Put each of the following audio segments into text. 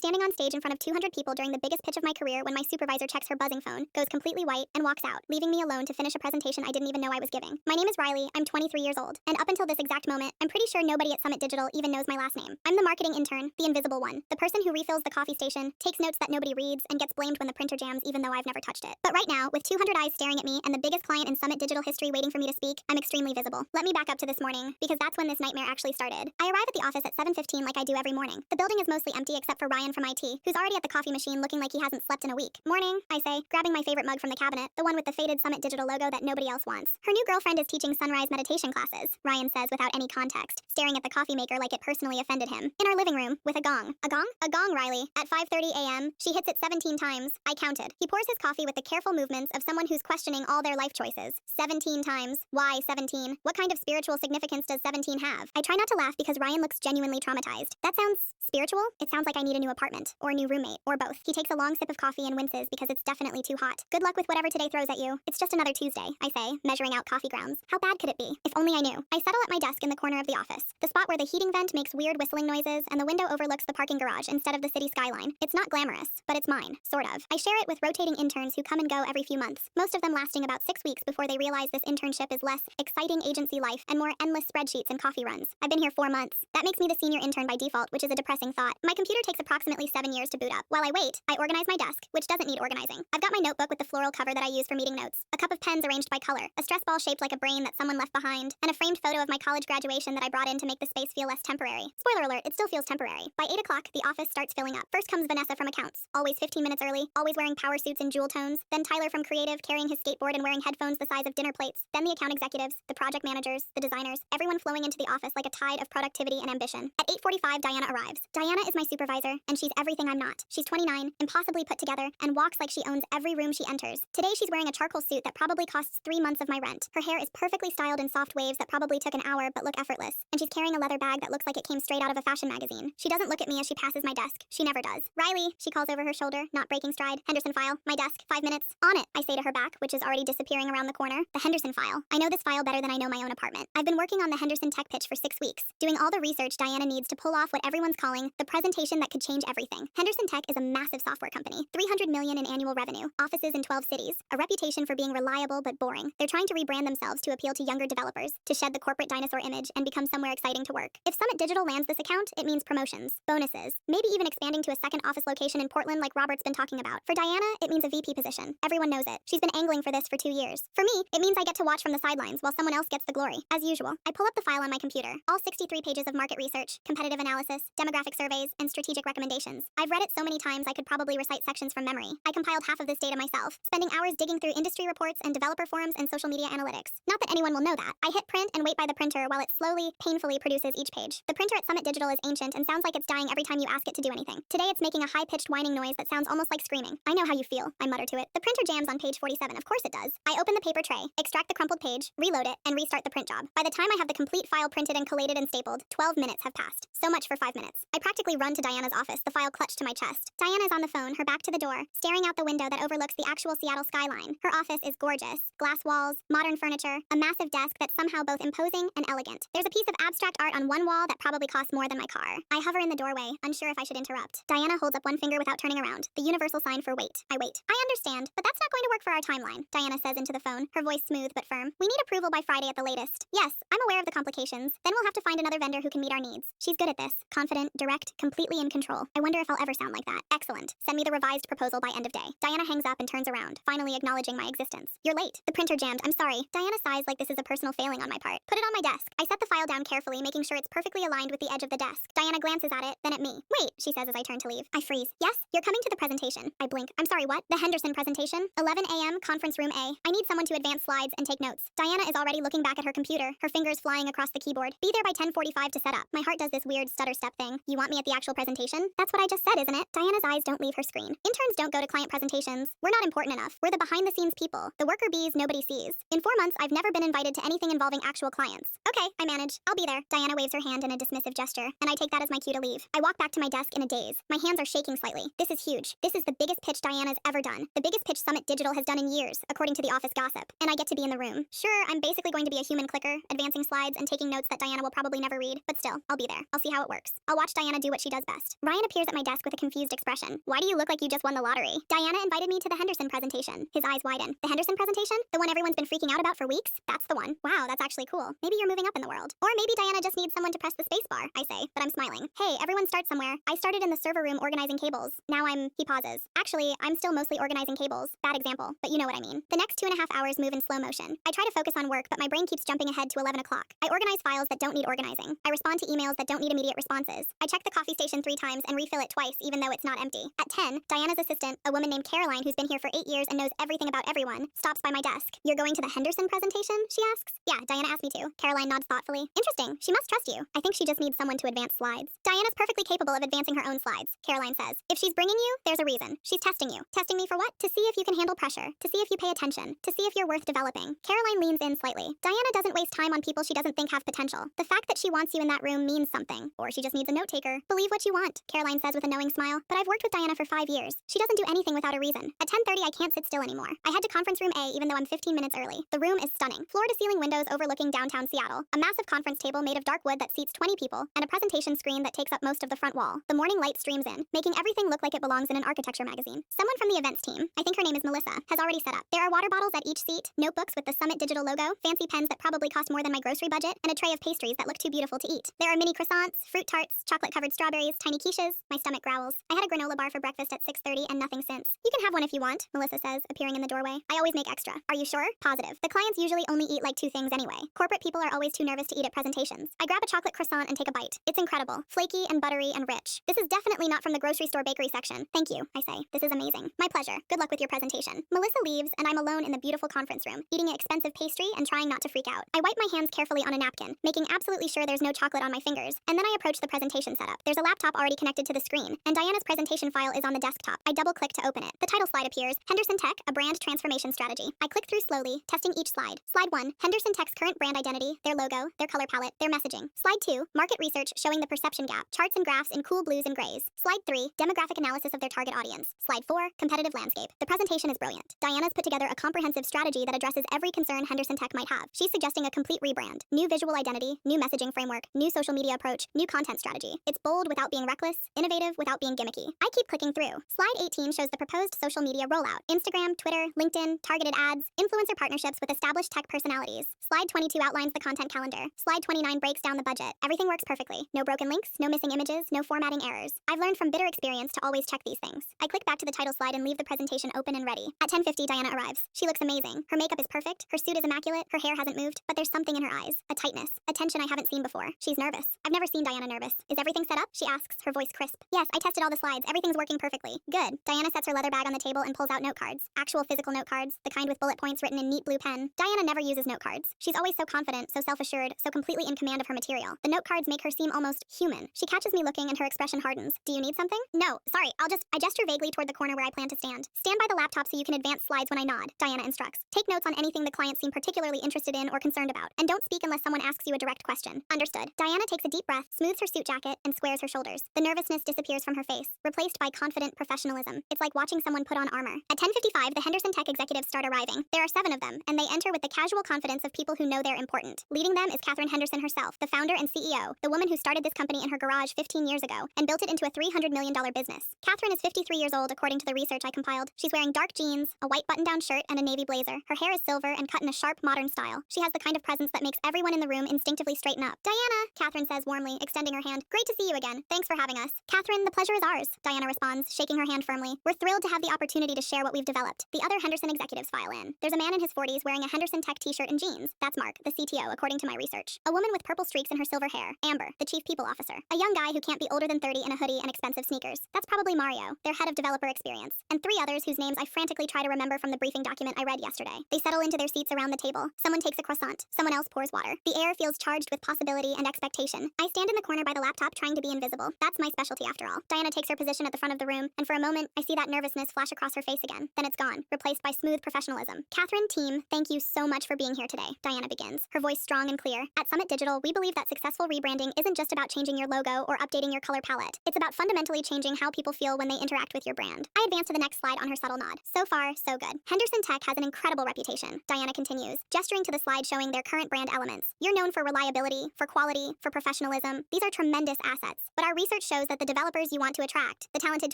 standing on stage in front of 200 people during the biggest pitch of my career when my supervisor checks her buzzing phone, goes completely white, and walks out, leaving me alone to finish a presentation I didn't even know I was giving. My name is Riley, I'm 23 years old, and up until this exact moment, I'm pretty sure nobody at Summit Digital even knows my last name. I'm the marketing intern, the invisible one, the person who refills the coffee station, takes notes that nobody reads, and gets blamed when the printer jams even though I've never touched it. But right now, with 200 eyes staring at me and the biggest client in Summit Digital history waiting for me to speak, I'm extremely visible. Let me back up to this morning, because that's when this nightmare actually started. I arrive at the office at 7:15 like I do every morning. The building is mostly empty except for Ryan from IT, who's already at the coffee machine looking like he hasn't slept in a week. Morning, I say, grabbing my favorite mug from the cabinet, the one with the faded Summit Digital logo that nobody else wants. Her new girlfriend is teaching sunrise meditation classes, Ryan says without any context, staring at the coffee maker like it personally offended him. In our living room, with a gong. A gong? A gong, Riley. At 5:30 a.m., she hits it 17 times. I counted. He pours his coffee with the careful movements of someone who's questioning all their life choices. 17 times. Why 17? What kind of spiritual significance does 17 have? I try not to laugh because Ryan looks genuinely traumatized. That sounds spiritual? It sounds like I need a new apartment, or a new roommate, or both. He takes a long sip of coffee and winces because it's definitely too hot. Good luck with whatever today throws at you. It's just another Tuesday, I say, measuring out coffee grounds. How bad could it be? If only I knew. I settle at my desk in the corner of the office, the spot where the heating vent makes weird whistling noises and the window overlooks the parking garage instead of the city skyline. It's not glamorous, but it's mine, sort of. I share it with rotating interns who come and go every few months, most of them lasting about 6 weeks before they realize this internship is less exciting agency life and more endless spreadsheets and coffee runs. I've been here 4 months. That makes me the senior intern by default, which is a depressing thought. My computer takes approximately 7 years to boot up. While I wait, I organize my desk, which doesn't need organizing. I've got my notebook with the floral cover that I use for meeting notes, a cup of pens arranged by color, a stress ball shaped like a brain that someone left behind, and a framed photo of my college graduation that I brought in to make the space feel less temporary. Spoiler alert, it still feels temporary. By 8 o'clock, the office starts filling up. First comes Vanessa from accounts, always 15 minutes early, always wearing power suits in jewel tones. Then Tyler from creative, carrying his skateboard and wearing headphones the size of dinner plates. Then the account executives, the project managers, the designers, everyone flowing into the office like a tide of productivity and ambition. At 8:45, Diana arrives. Diana is my supervisor, and she's everything I'm not. She's 29, impossibly put together, and walks like she owns every room she enters. Today she's wearing a charcoal suit that probably costs 3 months of my rent. Her hair is perfectly styled in soft waves that probably took an hour but look effortless. And she's carrying a leather bag that looks like it came straight out of a fashion magazine. She doesn't look at me as she passes my desk. She never does. Riley, she calls over her shoulder, not breaking stride. Henderson file, my desk, 5 minutes. On it, I say to her back, which is already disappearing around the corner. The Henderson file. I know this file better than I know my own apartment. I've been working on the Henderson tech pitch for 6 weeks, doing all the research Diana needs to pull off what everyone's calling the presentation that could change everything. Henderson Tech is a massive software company, 300 million in annual revenue, offices in 12 cities, a reputation for being reliable but boring. They're trying to rebrand themselves to appeal to younger developers, to shed the corporate dinosaur image and become somewhere exciting to work. If Summit Digital lands this account, it means promotions, bonuses, maybe even expanding to a second office location in Portland like Robert's been talking about. For Diana, it means a VP position. Everyone knows it. She's been angling for this for 2 years. For me, it means I get to watch from the sidelines while someone else gets the glory. As usual, I pull up the file on my computer, all 63 pages of market research, competitive analysis, demographic surveys, and strategic recommendations. I've read it so many times I could probably recite sections from memory. I compiled half of this data myself, spending hours digging through industry reports and developer forums and social media analytics. Not that anyone will know that. I hit print and wait by the printer while it slowly, painfully produces each page. The printer at Summit Digital is ancient and sounds like it's dying every time you ask it to do anything. Today it's making a high-pitched whining noise that sounds almost like screaming. I know how you feel, I mutter to it. The printer jams on page 47, of course it does. I open the paper tray, extract the crumpled page, reload it, and restart the print job. By the time I have the complete file printed and collated and stapled, 12 minutes have passed. So much for 5 minutes. I practically run to Diana's office, the file clutched to my chest. Diana's on the phone, her back to the door, staring out the window that overlooks the actual Seattle skyline. Her office is gorgeous. Glass walls, modern furniture, a massive desk that's somehow both imposing and elegant. There's a piece of abstract art on one wall that probably costs more than my car. I hover in the doorway, unsure if I should interrupt. Diana holds up one finger without turning around, the universal sign for wait. I wait. I understand, but that's not going to work for our timeline, Diana says into the phone, her voice smooth but firm. We need approval by Friday at the latest. Yes, I'm aware of the complications. Then we'll have to find another vendor who can meet our needs. She's good at this. Confident, direct, completely in control. I wonder if I'll ever sound like that. Excellent. Send me the revised proposal by end of day. Diana hangs up and turns around, finally acknowledging my existence. You're late. The printer jammed. I'm sorry. Diana sighs like this is a personal failing on my part. Put it on my desk. I set the file down carefully, making sure it's perfectly aligned with the edge of the desk. Diana glances at it, then at me. Wait, she says as I turn to leave. I freeze. Yes, you're coming to the presentation. I blink. I'm sorry, what? The Henderson presentation? 11 a.m., conference room A. I need someone to advance slides and take notes. Diana is already looking back at her computer, her fingers flying across the keyboard. Be there by 10:45 to set up. My heart does this weird stutter step thing. You want me at the actual presentation? That's what I just said, isn't it? Diana's eyes don't leave her screen. Interns don't go to client presentations. We're not important enough. We're the behind-the-scenes people. The worker bees nobody sees. In 4 months, I've never been invited to anything involving actual clients. Okay, I manage. I'll be there. Diana waves her hand in a dismissive gesture, and I take that as my cue to leave. I walk back to my desk in a daze. My hands are shaking slightly. This is huge. This is the biggest pitch Diana's ever done. The biggest pitch Summit Digital has done in years, according to the office gossip. And I get to be in the room. Sure, I'm basically going to be a human clicker, advancing slides and taking notes that Diana will probably never read, but still, I'll be there. I'll see how it works. I'll watch Diana do what she does best. Ryan appears appears at my desk with a confused expression. Why do you look like you just won the lottery? Diana invited me to the Henderson presentation. His eyes widen. The Henderson presentation? The one everyone's been freaking out about for weeks? That's the one. Wow, that's actually cool. Maybe you're moving up in the world. Or maybe Diana just needs someone to press the space bar, I say, but I'm smiling. Hey, everyone starts somewhere. I started in the server room organizing cables. Now he pauses. Actually, I'm still mostly organizing cables. Bad example, but you know what I mean. The next 2.5 hours move in slow motion. I try to focus on work, but my brain keeps jumping ahead to 11 o'clock. I organize files that don't need organizing. I respond to emails that don't need immediate responses. I check the coffee station 3 times and refill it twice, even though it's not empty. At 10, Diana's assistant, a woman named Caroline who's been here for 8 years and knows everything about everyone, stops by my desk. You're going to the Henderson presentation? She asks. Yeah, Diana asked me to. Caroline nods thoughtfully. Interesting. She must trust you. I think she just needs someone to advance slides. Diana's perfectly capable of advancing her own slides, Caroline says. If she's bringing you, there's a reason. She's testing you. Testing me for what? To see if you can handle pressure. To see if you pay attention. To see if you're worth developing. Caroline leans in slightly. Diana doesn't waste time on people she doesn't think have potential. The fact that she wants you in that room means something. Or she just needs a note taker. Believe what you want, Caroline says with a knowing smile. But I've worked with Diana for 5 years. She doesn't do anything without a reason. At 10:30, I can't sit still anymore. I head to conference room A even though I'm 15 minutes early. The room is stunning. Floor-to-ceiling windows overlooking downtown Seattle. A massive conference table made of dark wood that seats 20 people, and a presentation screen that takes up most of the front wall. The morning light streams in, making everything look like it belongs in an architecture magazine. Someone from the events team, I think her name is Melissa, has already set up. There are water bottles at each seat, notebooks with the Summit digital logo, fancy pens that probably cost more than my grocery budget, and a tray of pastries that look too beautiful to eat. There are mini croissants, fruit tarts, chocolate-covered strawberries, tiny quiches. My stomach growls. I had a granola bar for breakfast at 6:30 and nothing since. You can have one if you want, Melissa says, appearing in the doorway. I always make extra. Are you sure? Positive. The clients usually only eat like 2 things anyway. Corporate people are always too nervous to eat at presentations. I grab a chocolate croissant and take a bite. It's incredible. Flaky and buttery and rich. This is definitely not from the grocery store bakery section. Thank you, I say. This is amazing. My pleasure. Good luck with your presentation. Melissa leaves, and I'm alone in the beautiful conference room, eating an expensive pastry and trying not to freak out. I wipe my hands carefully on a napkin, making absolutely sure there's no chocolate on my fingers, and then I approach the presentation setup. There's a laptop already connected to the screen, and Diana's presentation file is on the desktop. I double-click to open it. The title slide appears, Henderson Tech, a brand transformation strategy. I click through slowly, testing each slide. Slide 1, Henderson Tech's current brand identity, their logo, their color palette, their messaging. Slide 2, market research showing the perception gap, charts and graphs in cool blues and grays. Slide 3, demographic analysis of their target audience. Slide 4, competitive landscape. The presentation is brilliant. Diana's put together a comprehensive strategy that addresses every concern Henderson Tech might have. She's suggesting a complete rebrand, new visual identity, new messaging framework, new social media approach, new content strategy. It's bold without being reckless, innovative without being gimmicky. I keep clicking through. Slide 18 shows the proposed social media rollout. Instagram, Twitter, LinkedIn, targeted ads, influencer partnerships with established tech personalities. Slide 22 outlines the content calendar. Slide 29 breaks down the budget. Everything works perfectly. No broken links, no missing images, no formatting errors. I've learned from bitter experience to always check these things. I click back to the title slide and leave the presentation open and ready. At 10:50, Diana arrives. She looks amazing. Her makeup is perfect, her suit is immaculate, her hair hasn't moved, but there's something in her eyes. A tightness, a tension I haven't seen before. She's nervous. I've never seen Diana nervous. Is everything set up? She asks, her voice crisp. Yes, I tested all the slides. Everything's working perfectly. Good. Diana sets her leather bag on the table and pulls out note cards. Actual physical note cards, the kind with bullet points written in neat blue pen. Diana never uses note cards. She's always so confident, so self-assured, so completely in command of her material. The note cards make her seem almost human. She catches me looking and her expression hardens. Do you need something? No, sorry, I gesture vaguely toward the corner where I plan to stand. Stand by the laptop so you can advance slides when I nod, Diana instructs. Take notes on anything the clients seem particularly interested in or concerned about. And don't speak unless someone asks you a direct question. Understood. Diana takes a deep breath, smooths her suit jacket, and squares her shoulders. The nervousness disappears from her face, replaced by confident professionalism. It's like watching someone put on armor. At 10:55, the Henderson Tech executives start arriving. There are 7 of them, and they enter with the casual confidence of people who know they're important. Leading them is Catherine Henderson herself, the founder and CEO, the woman who started this company in her garage 15 years ago and built it into a $300 million business. Catherine is 53 years old, according to the research I compiled. She's wearing dark jeans, a white button-down shirt, and a navy blazer. Her hair is silver and cut in a sharp, modern style. She has the kind of presence that makes everyone in the room instinctively straighten up. Diana, Catherine says warmly, extending her hand. Great to see you again. Thanks for having us. Catherine, the pleasure is ours, Diana responds, shaking her hand firmly. We're thrilled to have the opportunity to share what we've developed. The other Henderson executives file in. There's a man in his 40s wearing a Henderson Tech t-shirt and jeans. That's Mark, the CTO, according to my research. A woman with purple streaks in her silver hair. Amber, the chief people officer. A young guy who can't be older than 30 in a hoodie and expensive sneakers. That's probably Mario, their head of developer experience. And 3 others whose names I frantically try to remember from the briefing document I read yesterday. They settle into their seats around the table. Someone takes a croissant. Someone else pours water. The air feels charged with possibility and expectation. I stand in the corner by the laptop trying to be invisible. That's my specialty after all. Diana takes her position at the front of the room, and for a moment, I see that nervousness flash across her face again. Then it's gone, replaced by smooth professionalism. Catherine, team, thank you so much for being here today, Diana begins, her voice strong and clear. At Summit Digital, we believe that successful rebranding isn't just about changing your logo or updating your color palette. It's about fundamentally changing how people feel when they interact with your brand. I advance to the next slide on her subtle nod. So far, so good. Henderson Tech has an incredible reputation, Diana continues, gesturing to the slide showing their current brand elements. You're known for reliability, for quality, for professionalism. These are tremendous assets. But our research shows that the the developers you want to attract, the talented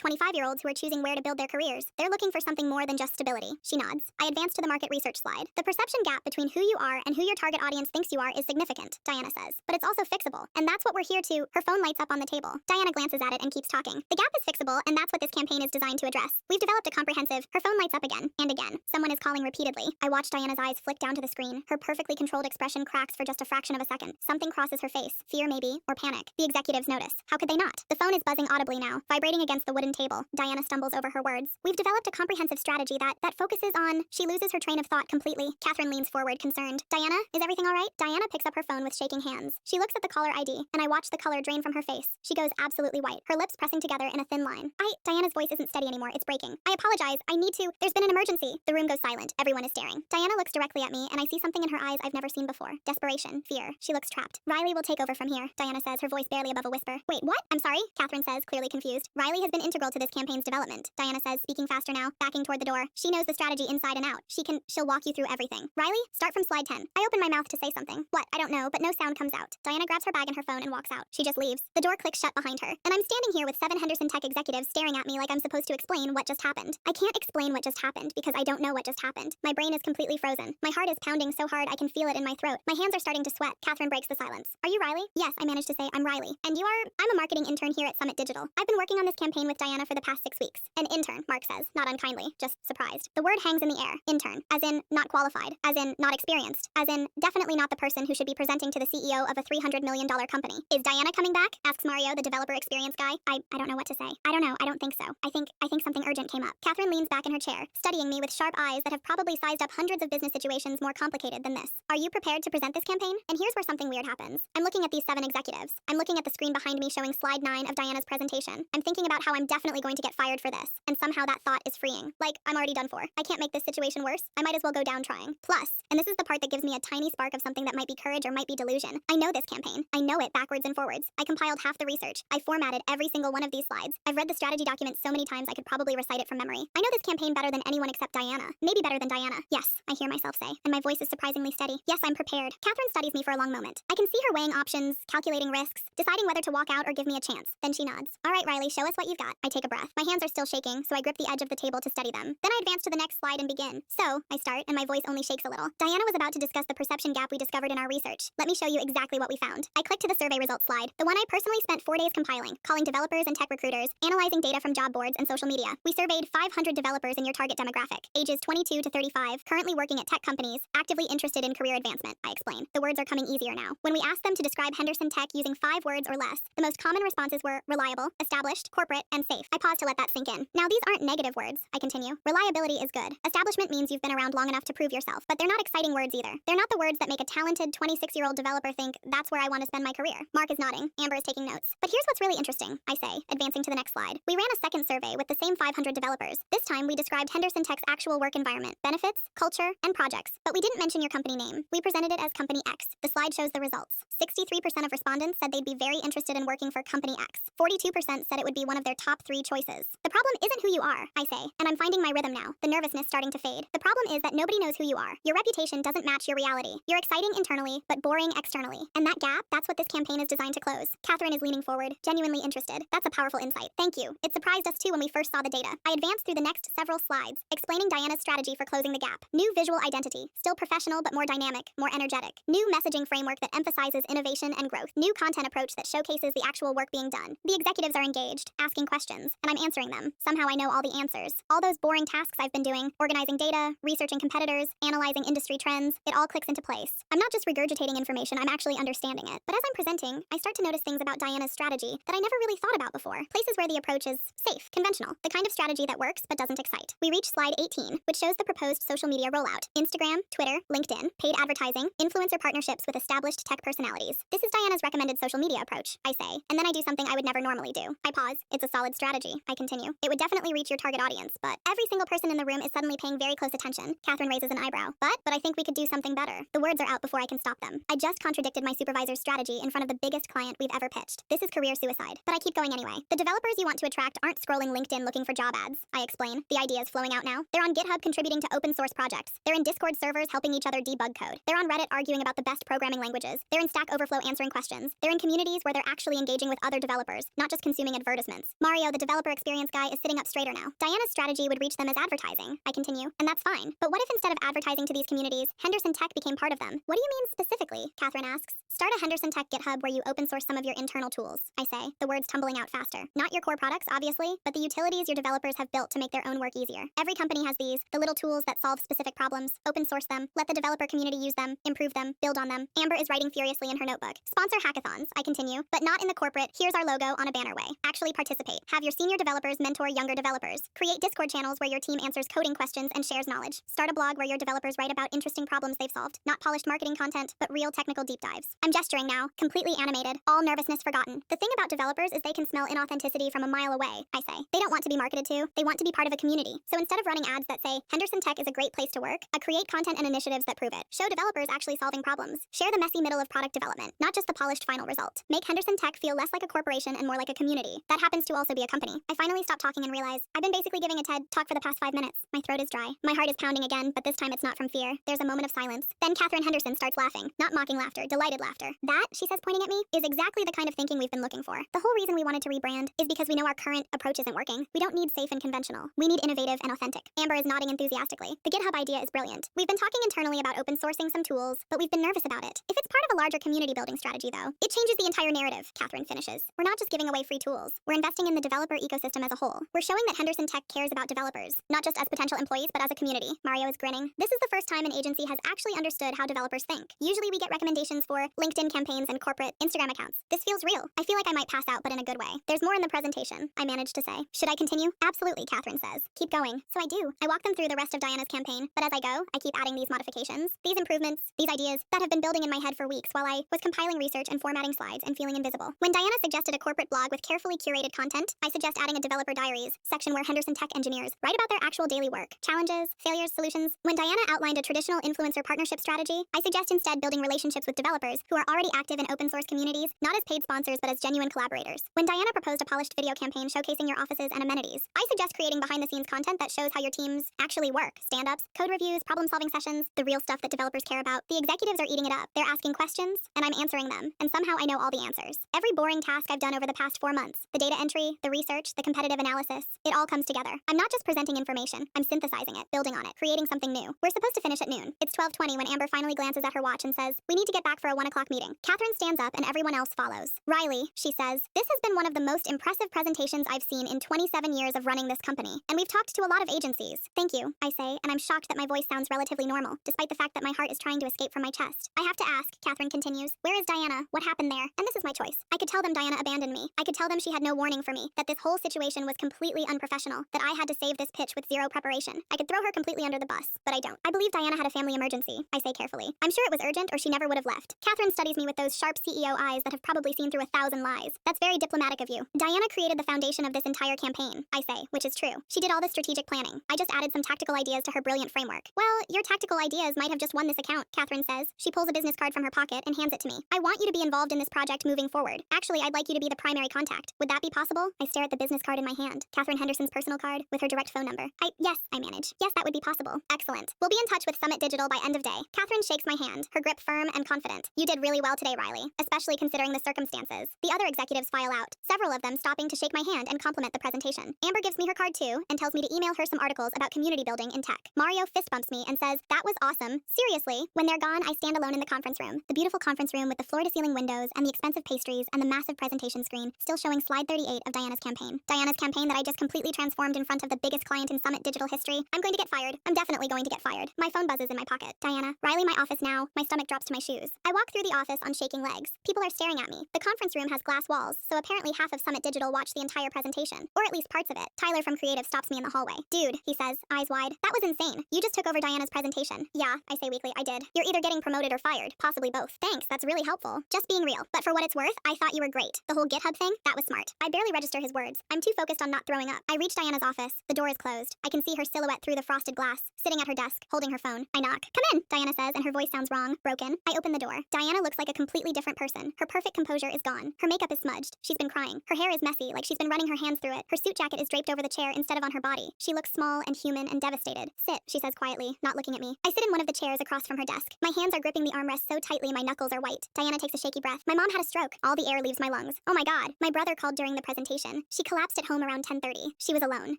25-year-olds who are choosing where to build their careers. They're looking for something more than just stability. She nods. I advance to the market research slide. The perception gap between who you are and who your target audience thinks you are is significant, Diana says. But it's also fixable, and that's what we're here to. Her phone lights up on the table. Diana glances at it and keeps talking. The gap is fixable, and that's what this campaign is designed to address. We've developed a comprehensive. Her phone lights up again and again. Someone is calling repeatedly. I watch Diana's eyes flick down to the screen. Her perfectly controlled expression cracks for just a fraction of a second. Something crosses her face. Fear maybe, or panic. The executives notice. How could they not? The phone is buzzing audibly now, vibrating against the wooden table. Diana stumbles over her words. We've developed a comprehensive strategy that focuses on. She loses her train of thought completely. Catherine leans forward, concerned. Diana, is everything all right? Diana picks up her phone with shaking hands. She looks at the caller ID, and I watch the color drain from her face. She goes absolutely white, her lips pressing together in a thin line. Diana's voice isn't steady anymore. It's breaking. I apologize. I need to. There's been an emergency. The room goes silent. Everyone is staring. Diana looks directly at me, and I see something in her eyes I've never seen before. Desperation. Fear. She looks trapped. Riley will take over from here, Diana says, her voice barely above a whisper. Wait, what? I'm sorry? Catherine says, clearly confused. Riley has been integral to this campaign's development, Diana says, speaking faster now, backing toward the door. She knows the strategy inside and out. She'll walk you through everything. Riley, start from slide 10. I open my mouth to say something. What? I don't know, but no sound comes out. Diana grabs her bag and her phone and walks out. She just leaves. The door clicks shut behind her, and I'm standing here with 7 Henderson Tech executives staring at me like I'm supposed to explain what just happened. I can't explain what just happened because I don't know what just happened. My brain is completely frozen. My heart is pounding so hard I can feel it in my throat. My hands are starting to sweat. Catherine breaks the silence. Are you Riley? Yes, I managed to say, I'm Riley. And you are? I'm a marketing intern here at Summit Digital. I've been working on this campaign with Diana for the past 6 weeks. An intern, Mark says, not unkindly, just surprised. The word hangs in the air. Intern. As in, not qualified. As in, not experienced. As in, definitely not the person who should be presenting to the CEO of a $300 million company. Is Diana coming back? Asks Mario, the developer experience guy. I don't know what to say. I don't know. I don't think so. I think something urgent came up. Catherine leans back in her chair, studying me with sharp eyes that have probably sized up hundreds of business situations more complicated than this. Are you prepared to present this campaign? And here's where something weird happens. I'm looking at these 7 executives. I'm looking at the screen behind me showing slide 9 of Diana's presentation. I'm thinking about how I'm definitely going to get fired for this, and somehow that thought is freeing. Like, I'm already done for. I can't make this situation worse. I might as well go down trying. Plus, and this is the part that gives me a tiny spark of something that might be courage or might be delusion. I know this campaign. I know it backwards and forwards. I compiled half the research. I formatted every single one of these slides. I've read the strategy document so many times I could probably recite it from memory. I know this campaign better than anyone except Diana. Maybe better than Diana. Yes, I hear myself say, and my voice is surprisingly steady. Yes, I'm prepared. Catherine studies me for a long moment. I can see her weighing options, calculating risks, deciding whether to walk out or give me a chance. Then she nods. All right, Riley, show us what you've got. I take a breath. My hands are still shaking, so I grip the edge of the table to steady them. Then I advance to the next slide and begin. So, I start, and my voice only shakes a little. Diana was about to discuss the perception gap we discovered in our research. Let me show you exactly what we found. I click to the survey results slide, the one I personally spent 4 days compiling, calling developers and tech recruiters, analyzing data from job boards and social media. We surveyed 500 developers in your target demographic, ages 22 to 35, currently working at tech companies, actively interested in career advancement, I explain. The words are coming easier now. When we asked them to describe Henderson Tech using 5 words or less, the most common responses were reliable, established, corporate, and safe. I pause to let that sink in. Now, these aren't negative words, I continue. Reliability is good. Establishment means you've been around long enough to prove yourself, but they're not exciting words either. They're not the words that make a talented 26-year-old developer think, that's where I want to spend my career. Mark is nodding. Amber is taking notes. But here's what's really interesting, I say, advancing to the next slide. We ran a second survey with the same 500 developers. This time, we described Henderson Tech's actual work environment, benefits, culture, and projects. But we didn't mention your company name. We presented it as Company X. The slide shows the results. 63% of respondents said they'd be very interested in working for Company X. 42% said it would be one of their top 3 choices. The problem isn't who you are, I say, and I'm finding my rhythm now, the nervousness starting to fade. The problem is that nobody knows who you are. Your reputation doesn't match your reality. You're exciting internally, but boring externally. And that gap, that's what this campaign is designed to close. Catherine is leaning forward, genuinely interested. That's a powerful insight. Thank you. It surprised us too when we first saw the data. I advanced through the next several slides, explaining Diana's strategy for closing the gap. New visual identity, still professional but more dynamic, more energetic. New messaging framework that emphasizes innovation and growth. New content approach that showcases the actual work being done. The executives are engaged, asking questions, and I'm answering them. Somehow I know all the answers. All those boring tasks I've been doing, organizing data, researching competitors, analyzing industry trends, it all clicks into place. I'm not just regurgitating information, I'm actually understanding it. But as I'm presenting, I start to notice things about Diana's strategy that I never really thought about before. Places where the approach is safe, conventional, the kind of strategy that works but doesn't excite. We reach slide 18, which shows the proposed social media rollout. Instagram, Twitter, LinkedIn, paid advertising, influencer partnerships with established tech personalities. This is Diana's recommended social media approach, I say, and then I do something I would never normally do. I pause. It's a solid strategy, I continue. It would definitely reach your target audience, but every single person in the room is suddenly paying very close attention. Catherine raises an eyebrow. But I think we could do something better. The words are out before I can stop them. I just contradicted my supervisor's strategy in front of the biggest client we've ever pitched. This is career suicide. But I keep going anyway. The developers you want to attract aren't scrolling LinkedIn looking for job ads, I explain. The idea is flowing out now. They're on GitHub contributing to open source projects. They're in Discord servers helping each other debug code. They're on Reddit arguing about the best programming languages. They're in Stack Overflow answering questions. They're in communities where they're actually engaging with other developers. developers, not just consuming advertisements. Mario, the developer experience guy, is sitting up straighter now. Diana's strategy would reach them as advertising. I continue, and that's fine. But what if instead of advertising to these communities, Henderson Tech became part of them? What do you mean specifically? Catherine asks. Start a Henderson Tech GitHub where you open source some of your internal tools, I say, the words tumbling out faster. Not your core products, obviously, but the utilities your developers have built to make their own work easier. Every company has these, the little tools that solve specific problems. Open source them, let the developer community use them, improve them, build on them. Amber is writing furiously in her notebook. Sponsor hackathons, I continue, but not in the corporate, here's our logo on a banner way. Actually participate. Have your senior developers mentor younger developers. Create Discord channels where your team answers coding questions and shares knowledge. Start a blog where your developers write about interesting problems they've solved. Not polished marketing content, but real technical deep dives. I'm gesturing now, completely animated, all nervousness forgotten. The thing about developers is they can smell inauthenticity from a mile away, I say. They don't want to be marketed to, they want to be part of a community. So instead of running ads that say, Henderson Tech is a great place to work, create content and initiatives that prove it. Show developers actually solving problems. Share the messy middle of product development, not just the polished final result. Make Henderson Tech feel less like a corporation and more like a community. That happens to also be a company. I finally stop talking and realize I've been basically giving a TED talk for the past 5 minutes. My throat is dry. My heart is pounding again, but this time it's not from fear. There's a moment of silence. Then Catherine Henderson starts laughing. Not mocking laughter, delighted laughter. That, she says pointing at me, is exactly the kind of thinking we've been looking for. The whole reason we wanted to rebrand is because we know our current approach isn't working. We don't need safe and conventional. We need innovative and authentic. Amber is nodding enthusiastically. The GitHub idea is brilliant. We've been talking internally about open sourcing some tools, but we've been nervous about it. If it's part of a larger community building strategy, though, it changes the entire narrative, Catherine finishes. We're not just giving away free tools. We're investing in the developer ecosystem as a whole. We're showing that Henderson Tech cares about developers, not just as potential employees, but as a community. Mario is grinning. This is the first time an agency has actually understood how developers think. Usually we get recommendations for LinkedIn campaigns and corporate Instagram accounts. This feels real. I feel like I might pass out, but in a good way. There's more in the presentation, I managed to say. Should I continue? Absolutely, Catherine says. Keep going. So I do. I walk them through the rest of Diana's campaign, but as I go, I keep adding these modifications, these improvements, these ideas that have been building in my head for weeks while I was compiling research and formatting slides and feeling invisible. When Diana suggested a corporate blog with carefully curated content, I suggest adding a developer diaries section where Henderson Tech engineers write about their actual daily work, challenges, failures, solutions. When Diana outlined a traditional influencer partnership strategy, I suggest instead building relationships with developers who are already active in open source communities, not as paid sponsors but as genuine collaborators. When Diana proposed a polished video campaign showcasing your offices and amenities, I suggest creating behind-the-scenes content that shows how your teams actually work. Stand-ups, code reviews, problem-solving sessions, the real stuff that developers care about. The executives are eating it up. They're asking questions, and I'm answering them. And somehow I know all the answers. Every boring task I've done over the past 4 months, the data entry, the research, the competitive analysis, it all comes together. I'm not just presenting information. I'm synthesizing it, building on it, creating something new. We're supposed to finish at noon. It's 12:20 when Amber finally glances at her watch and says, we need to get back for a 1 o'clock meeting. Catherine stands up and everyone else follows. Riley, she says, this has been one of the most impressive presentations I've seen in 27 years of running this company. And we've talked to a lot of agencies. Thank you, I say, and I'm shocked that my voice sounds relatively normal, despite the fact that my heart is trying to escape from my chest. I have to ask, Catherine continues, where is Diana? What happened there? And this is my choice. I could tell them Diana abandoned me. I could tell them she had no warning for me, that this whole situation was completely unprofessional, that I had to save this pitch with zero preparation. I could throw her completely under the bus, but I don't. I believe Diana had a family emergency, I say carefully. I'm sure it was urgent or she never would have left. Catherine studies me with those sharp CEO eyes that have probably seen through 1,000 lies. That's very diplomatic of you. Diana created the foundation of this entire campaign, I say, which is true. She did all the strategic planning. I just added some tactical ideas to her brilliant framework. Well, your tactical ideas might have just won this account, Catherine says. She pulls a business card from her pocket and hands it to me. I want you to be involved in this project moving forward. Actually, I'd like you to be the primary contact. Would that be possible? I stare at the business card in my hand. Catherine Henderson's personal card with her direct phone number. Yes, I manage. Yes, that would be possible. Excellent. We'll be in touch with Summit Digital by end of day. Catherine shakes my hand, her grip firm and confident. You did really well today, Riley, especially considering the circumstances. The other executives file out, several of them stopping to shake my hand and compliment the presentation. Amber gives me her card too and tells me to email her some articles about community building in tech. Mario fist bumps me and says, that was awesome. Seriously, when they're gone, I stand alone in the conference room. The beautiful conference room with the floor-to-ceiling windows and the expensive pastries and the massive presentation screen, still showing slide 38 of Diana's campaign. Diana's campaign that I just completely transformed in front of the biggest client in Summit Digital history. I'm going to get fired. I'm definitely going to get fired. My phone buzzes in my pocket. Diana, Riley, my office now. My stomach drops to my shoes. I walk through the office on shaking legs. People are staring at me. The conference room has glass walls, so apparently half of Summit Digital watched the entire presentation, or at least parts of it. Tyler from Creative stops me in the hallway. Dude, he says, eyes wide. That was insane. You just took over Diana's presentation. Yeah, I say weakly, I did. You're either getting promoted or fired, possibly both. Thanks, that's really helpful. Just being real. But for what it's worth, I thought you were great. The whole GitHub thing, that was smart. I barely register his words. I'm too focused on not throwing up. I reach Diana's office. The door is closed. I can see her silhouette through the frosted glass, sitting at her desk, holding her phone. I knock. Come in, Diana says, and her voice sounds wrong, broken. I open the door. Diana looks like a completely different person. Her perfect composure is gone. Her makeup is smudged. She's been crying. Her hair is messy, like she's been running her hands through it. Her suit jacket is draped over the chair instead of on her body. She looks small and human and devastated. Sit, she says quietly, not looking at me. I sit in one of the chairs across from her desk. My hands are gripping the armrest so tightly my knuckles are white. Diana takes a shaky breath. My mom had a stroke. All the air leaves my lungs. Oh my God, my brother called during the presentation. She collapsed at home around 10:30. She was alone.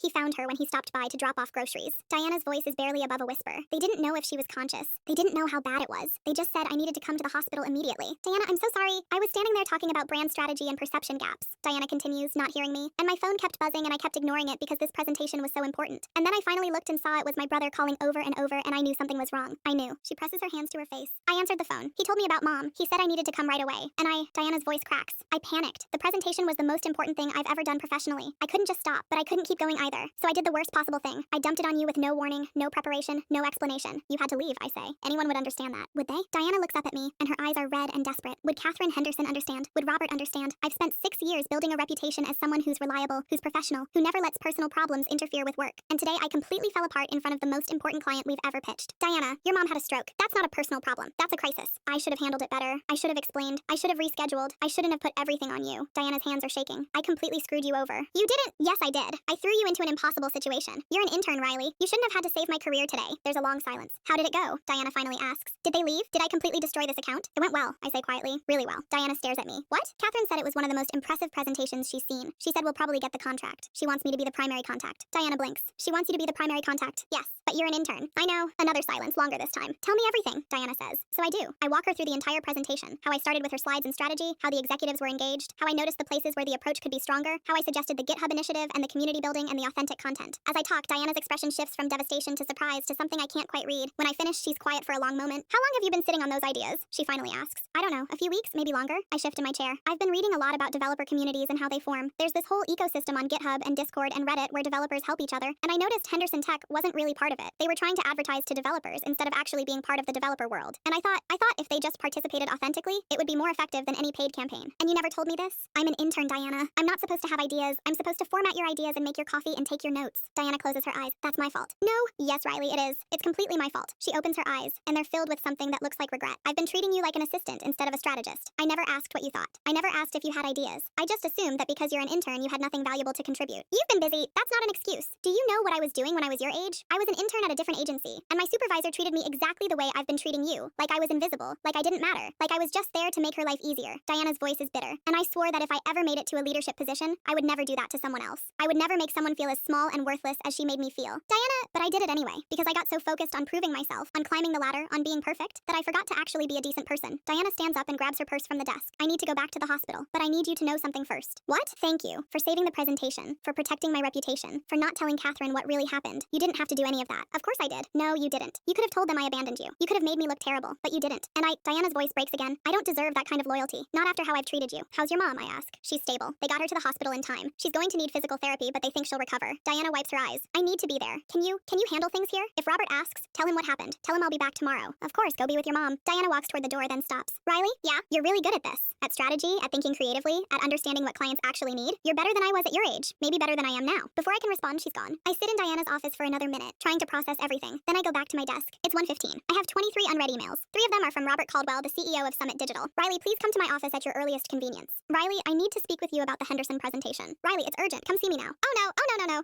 He found her when he stopped by to drop off groceries. Diana's voice is barely above a whisper. They didn't know if she was conscious. They didn't know how bad it was. They just said I needed to come to the hospital immediately. Diana, I'm so sorry. I was standing there talking about brand strategy and perception gaps. Diana continues, not hearing me. And my phone kept buzzing and I kept ignoring it because this presentation was so important. And then I finally looked and saw it was my brother calling over and over and I knew something was wrong. I knew. She presses her hands to her face. I answered the phone. He told me about Mom. He said I needed to come right away. And Diana's voice cracks. I panicked. The presentation was the most important thing I've ever done professionally. I couldn't just stop, but I couldn't keep going either. So I did the worst possible thing. I dumped it on you with no warning, no preparation, no explanation. You had to leave, I say. Anyone would understand that, would they? Diana looks up at me, and her eyes are red and desperate. Would Catherine Henderson understand? Would Robert understand? I've spent 6 years building a reputation as someone who's reliable, who's professional, who never lets personal problems interfere with work. And today I completely fell apart in front of the most important client we've ever pitched. Diana, your mom had a stroke. That's not a personal problem. That's a crisis. I should have handled it better. I should have explained. I should have rescheduled. I shouldn't have put everything on you. Diana's hands are shaking. I completely screwed you over. You didn't. Yes, I did. I threw you into an impossible situation. You're an intern, Riley. You shouldn't have had to save my career today. There's a long silence. How did it go? Diana finally asks. Did they leave? Did I completely destroy this account? It went well, I say quietly. Really well. Diana stares at me. What? Catherine said it was one of the most impressive presentations she's seen. She said we'll probably get the contract. She wants me to be the primary contact. Diana blinks. She wants you to be the primary contact. Yes, but you're an intern. I know. Another silence, longer this time. Tell me everything, Diana says. So I do. I walk her through the entire presentation. How I started with her slides and strategy, how the executives were engaged, how I noticed the places where the approach could be stronger, how I suggested the GitHub initiative and the community building and the authentic content. As I talk, Diana's expression shifts from devastation to surprise to something I can't quite read. When I finish, she's quiet for a long moment. How long have you been sitting on those ideas? She finally asks. I don't know, a few weeks, maybe longer. I shift in my chair. I've been reading a lot about developer communities and how they form. There's this whole ecosystem on GitHub and Discord and Reddit where developers help each other, and I noticed Henderson Tech wasn't really part of it. They were trying to advertise to developers instead of actually being part of the developer world. And I thought if they just participated authentically, it would be more effective than any paid campaign. And you never told me this? I'm an intern, Diana. I'm not supposed to have ideas. I'm supposed to format your ideas and make your coffee and take your notes. Diana closes her eyes. That's my fault. No. Yes, Riley, it is. It's completely my fault. She opens her eyes, and they're filled with something that looks like regret. I've been treating you like an assistant instead of a strategist. I never asked what you thought. I never asked if you had ideas. I just assumed that because you're an intern, you had nothing valuable to contribute. You've been busy. That's not an excuse. Do you know what I was doing when I was your age? I was an intern at a different agency, and my supervisor treated me exactly the way I've been treating you. Like I was invisible. Like I didn't matter. Like I was just there to make her life easier. Diana's voice is bitter, and I swore that if I ever made it to a leadership position, I would never do that to someone else. I would never make someone feel as small and worthless as she made me feel. Diana, but I did it anyway, because I got so focused on proving myself, on climbing the ladder, on being perfect, that I forgot to actually be a decent person. Diana stands up and grabs her purse from the desk. I need to go back to the hospital, but I need you to know something first. What? Thank you for saving the presentation, for protecting my reputation, for not telling Catherine what really happened. You didn't have to do any of that. Of course I did. No, you didn't. You could have told them I abandoned you. You could have made me look terrible, but you didn't. And Diana's voice breaks again. I don't deserve that kind of loyalty. Not after how I've treated you. How's your mom? I ask. She's stable. They got her to the hospital in time. She's going to need physical therapy, but they think she'll recover. Diana wipes her eyes. I need to be there. Can you handle things here? If Robert asks, tell him what happened. Tell him I'll be back tomorrow. Of course, go be with your mom. Diana walks toward the door, then stops. Riley? Yeah? You're really good at this. At strategy, at thinking creatively, at understanding what clients actually need. You're better than I was at your age. Maybe better than I am now. Before I can respond, she's gone. I sit in Diana's office for another minute, trying to process everything. Then I go back to my desk. It's 1:15. I have 23 unread emails. 3 of them are from Robert Caldwell, the CEO of Summit Digital. Riley, please come to my office at your earliest convenience. Riley, I need to speak with you about the Henderson presentation. Riley, it's urgent. Come see me now. Oh no.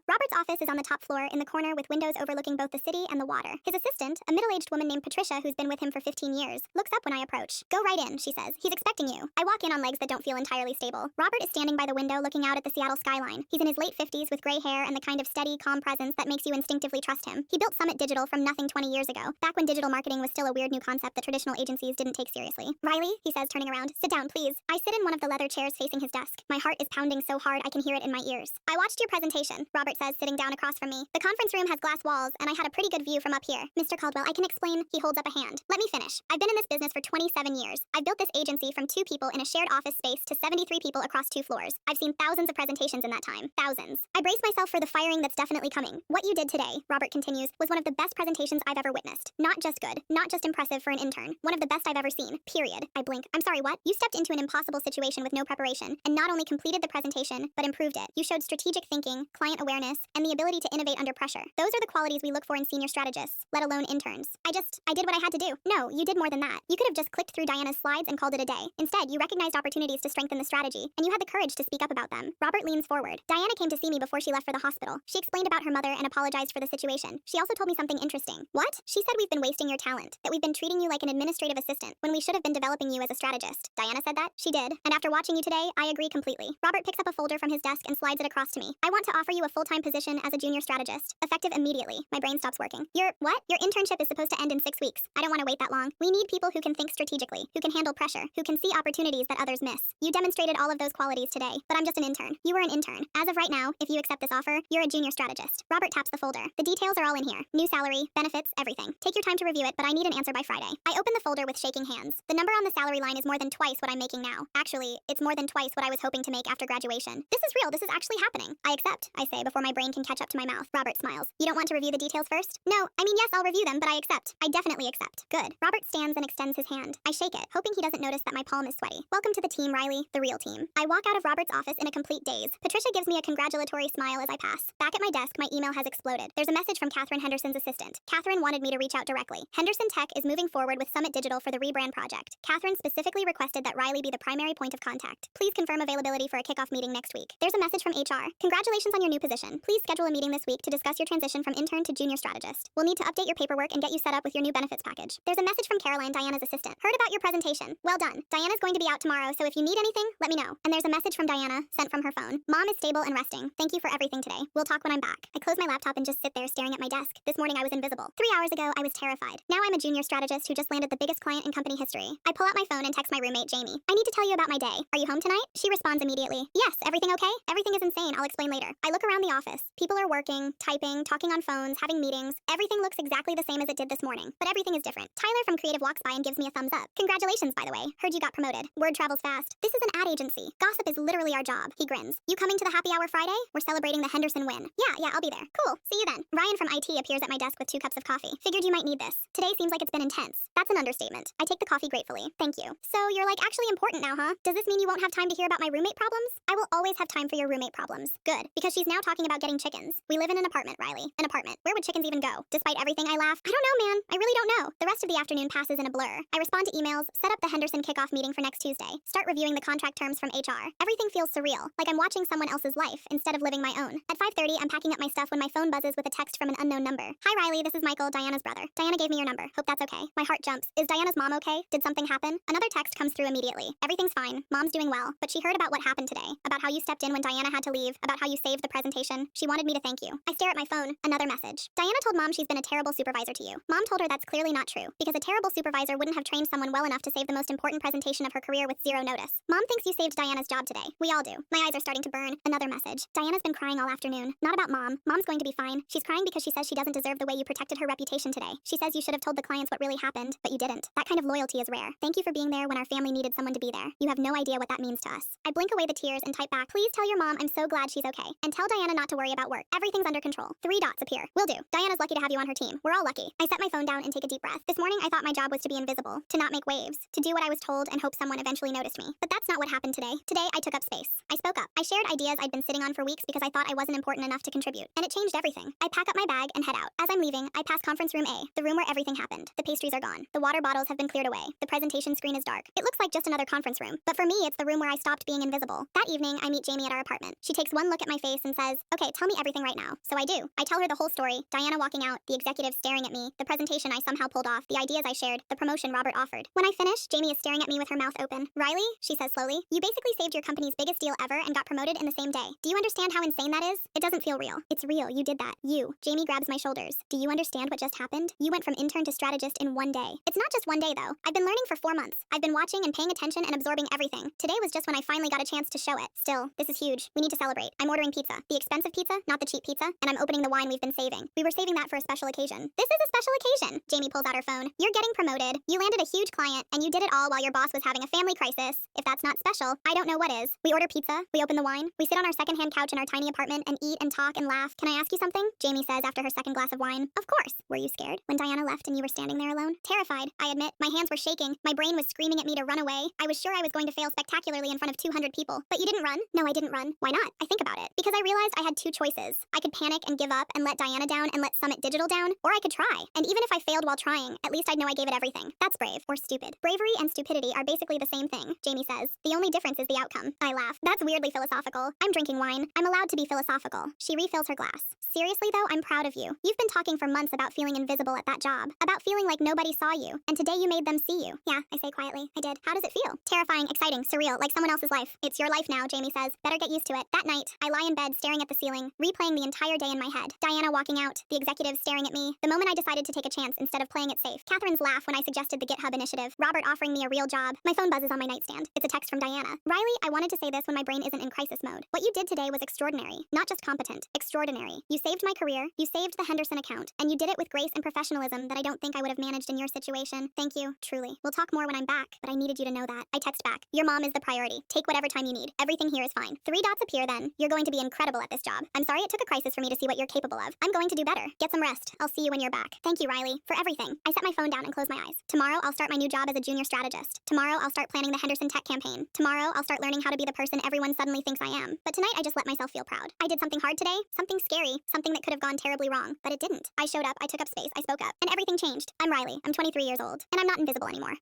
Robert's office is on the top floor in the corner with windows overlooking both the city and the water. His assistant, a middle-aged woman named Patricia who's been with him for 15 years, looks up when I approach. Go right in, she says. He's expecting you. I walk in on legs that don't feel entirely stable. Robert is standing by the window looking out at the Seattle skyline. He's in his late 50s with gray hair and the kind of steady, calm presence that makes you instinctively trust him. He built Summit Digital from nothing 20 years ago, back when digital marketing was still a weird new concept that traditional agencies didn't take seriously. Riley, he says, turning around. Sit down, please. I sit in one of the leather chairs facing his desk. My heart is pounding so hard I can hear it in my ears. I watched your presentation, Robert says, sitting down across from me. The conference room has glass walls, and I had a pretty good view from up here. Mr. Caldwell, I can explain. He holds up a hand. Let me finish. I've been in this business for 27 years. I've built this agency from 2 people in a shared office space to 73 people across 2 floors. I've seen thousands of presentations in that time. Thousands. I brace myself for the firing that's definitely coming. What you did today, Robert continues, was one of the best presentations I've ever witnessed. Not just good. Not just impressive for an intern. One of the best I've ever seen. Period. I blink. I'm sorry, what? You stepped into an impossible situation with no preparation, and not only completed the presentation, but improved it. You showed strategic thinking, client awareness, and the ability to innovate under pressure. Those are the qualities we look for in senior strategists, let alone interns. I did what I had to do. No, you did more than that. You could have just clicked through Diana's slides and called it a day. Instead, you recognized opportunities to strengthen the strategy, and you had the courage to speak up about them. Robert leans forward. Diana came to see me before she left for the hospital. She explained about her mother and apologized for the situation. She also told me something interesting. What? She said we've been wasting your talent, that we've been treating you like an administrative assistant when we should have been developing you as a strategist. Diana said that? She did. And after watching you today, I agree completely. Robert picks up a folder from his desk and slides it across to me. I want to offer you a full-time position as a junior strategist, effective immediately. My brain stops working. What? Your internship is supposed to end in 6 weeks. I don't want to wait that long. We need people who can think strategically, who can handle pressure, who can see opportunities that others miss. You demonstrated all of those qualities today, but I'm just an intern. You were an intern. As of right now, if you accept this offer, you're a junior strategist. Robert taps the folder. The details are all in here. New salary, benefits, everything. Take your time to review it, but I need an answer by Friday. I open the folder with shaking hands. The number on the salary line is more than twice what I'm making now. Actually, it's more than twice what I was hoping to make after graduation. This is real. This is actually happening. I accept, I say before my brain can catch up to my mouth. Robert smiles. You don't want to review the details first? No, I mean, yes, I'll review them, but I accept. I definitely accept. Good. Robert stands and extends his hand. I shake it, hoping he doesn't notice that my palm is sweaty. Welcome to the team, Riley, the real team. I walk out of Robert's office in a complete daze. Patricia gives me a congratulatory smile as I pass. Back at my desk, my email has exploded. There's a message from Catherine Henderson's assistant. Catherine wanted me to reach out directly. Henderson Tech is moving forward with Summit Digital for the rebrand project. Catherine specifically requested that Riley be the primary point of contact. Please confirm availability for a kickoff meeting next week. There's a message from HR. Congratulations on your new position. Please schedule a meeting this week to discuss your transition from intern to junior strategist. We'll need to update your paperwork and get you set up with your new benefits package. There's a message from Caroline, Diana's assistant. Heard about your presentation. Well done. Diana's going to be out tomorrow, so if you need anything, let me know. And there's a message from Diana, sent from her phone. Mom is stable and resting. Thank you for everything today. We'll talk when I'm back. I close my laptop and just sit there staring at my desk. This morning I was invisible. 3 hours ago, I was terrified. Now I'm a junior strategist who just landed the biggest client in company history. I pull out my phone and text my roommate, Jamie. I need to tell you about my day. Are you home tonight? She responds immediately. Yes, everything okay? Everything is insane. I'll explain later. I look around the office. People are working, typing, talking on phones, having meetings. Everything looks exactly the same as it did this morning, but everything is different. Tyler from Creative walks by and gives me a thumbs up. Congratulations, by the way. Heard you got promoted. Word travels fast. This is an ad agency. Gossip is literally our job. He grins. You coming to the happy hour Friday? We're celebrating the Henderson win. Yeah, I'll be there. Cool. See you then. Ryan from IT appears at my desk with 2 cups of coffee. Figured you might need this. Today seems like it's been intense. That's an understatement. I take the coffee gratefully. Thank you. So you're like actually important now, huh? Does this mean you won't have time to hear about my roommate problems? I will always have time for your roommate problems. Good, because she's now talking about getting chickens. We live in an apartment, Riley. An apartment. Where would chickens even go? Despite everything, I laugh. I don't know, man. I really don't know. The rest of the afternoon passes in a blur. I respond to emails, set up the Henderson kickoff meeting for next Tuesday, start reviewing the contract terms from HR. Everything feels surreal, like I'm watching someone else's life instead of living my own. At 5:30, I'm packing up my stuff when my phone buzzes with a text from an unknown number. Hi, Riley. This is Michael, Diana's brother. Diana gave me your number. Hope that's okay. My heart jumps. Is Diana's mom okay? Did something happen? Another text comes through immediately. Everything's fine. Mom's doing well, but she heard about what happened today, about how you stepped in when Diana had to leave, about how you saved the presentation. She wanted me to thank you. I stare at my phone. Another message. Diana told Mom she's been a terrible supervisor to you. Mom told her that's clearly not true, because a terrible supervisor wouldn't have trained someone well enough to save the most important presentation of her career with 0 notice. Mom thinks you saved Diana's job today. We all do. My eyes are starting to burn. Another message. Diana's been crying all afternoon. Not about Mom. Mom's going to be fine. She's crying because she says she doesn't deserve the way you protected her reputation today. She says you should have told the clients what really happened, but you didn't. That kind of loyalty is rare. Thank you for being there when our family needed someone to be there. You have no idea what that means to us. I blink away the tears and type back, please tell your mom I'm so glad she's okay. And tell Diana not to worry about work. Everything's under control. 3 dots appear. Will do. Diana's lucky to have you on her team. We're all lucky. I set my phone down and take a deep breath. This morning I thought my job was to be invisible, to not make waves, to do what I was told and hope someone eventually noticed me. But that's not what happened today. Today I took up space. I spoke up. I shared ideas I'd been sitting on for weeks because I thought I wasn't important enough to contribute. And it changed everything. I pack up my bag and head out. As I'm leaving, I pass conference room A, the room where everything happened. The pastries are gone. The water bottles have been cleared away. The presentation screen is dark. It looks like just another conference room. But for me, it's the room where I stopped being invisible. That evening, I meet Jamie at our apartment. She takes one look at my face and says, okay, tell me everything right now. So I do. I tell her the whole story. Diana walking out, the executives staring at me, the presentation I somehow pulled off, the ideas I shared, the promotion Robert offered. When I finish, Jamie is staring at me with her mouth open. Riley, she says slowly, you basically saved your company's biggest deal ever and got promoted in the same day. Do you understand how insane that is? It doesn't feel real. It's real. You did that. You. Jamie grabs my shoulders. Do you understand what just happened? You went from intern to strategist in 1 day. It's not just 1 day though. I've been learning for 4 months. I've been watching and paying attention and absorbing everything. Today was just when I finally got a chance to show it. Still, this is huge. We need to celebrate. I'm ordering pizza. The expensive pizza, not the cheap pizza, and I'm opening the wine we've been saving. We were saving that for a special occasion. This is a special occasion. Jamie pulls out her phone. You're getting promoted. You landed a huge client, and you did it all while your boss was having a family crisis. If that's not special, I don't know what is. We order pizza. We open the wine. We sit on our secondhand couch in our tiny apartment and eat and talk and laugh. Can I ask you something? Jamie says after her second glass of wine. Of course. Were you scared when Diana left and you were standing there alone? Terrified. I admit, my hands were shaking. My brain was screaming at me to run away. I was sure I was going to fail spectacularly in front of 200 people. But you didn't run? No, I didn't run. Why not? I think about it. Because I realized I had 2 choices. I could panic and give up and let Diana down and let Summit Digital down, or I could try. And even if I failed while trying, at least I'd know I gave it everything. That's brave, or stupid. Bravery and stupidity are basically the same thing, Jamie says. The only difference is the outcome. I laugh. That's weirdly philosophical. I'm drinking wine. I'm allowed to be philosophical. She refills her glass. Seriously though, I'm proud of you. You've been talking for months about feeling invisible at that job, about feeling like nobody saw you, and today you made them see you. Yeah, I say quietly. I did. How does it feel? Terrifying, exciting, surreal, like someone else's life. It's your life now, Jamie says. Better get used to it. That night, I lie in bed staring at the ceiling, replaying the entire day in my head. Diana walking out, the executives staring at me, the moment I decided to take a chance instead of playing it safe. Catherine's laugh when I suggested the GitHub initiative, Robert offering me a real job. My phone buzzes on my nightstand. It's a text from Diana. Riley, I wanted to say this when my brain isn't in crisis mode. What you did today was extraordinary. Not just competent. Extraordinary. You saved my career, you saved the Henderson account, and you did it with grace and professionalism that I don't think I would have managed in your situation. Thank you, truly. We'll talk more when I'm back, but I needed you to know that. I text back. Your mom is the priority. Take whatever time you need. Everything here is fine. 3 dots appear then. You're going to be incredible at this job. I'm sorry it took a crisis for me to see what you're capable of. I'm going to do better. Get some rest. I'll see you when you're back. Thank you, Riley, for everything. I set my phone down and close my eyes. Tomorrow, I'll start my new job as a junior strategist. Tomorrow, I'll start planning the Henderson tech campaign. Tomorrow, I'll start learning how to be the person everyone suddenly thinks I am. But tonight, I just let myself feel proud. I did something hard today, something scary, something that could have gone terribly wrong, but it didn't. I showed up, I took up space, I spoke up, and everything changed. I'm Riley. I'm 23 years old, and I'm not invisible anymore.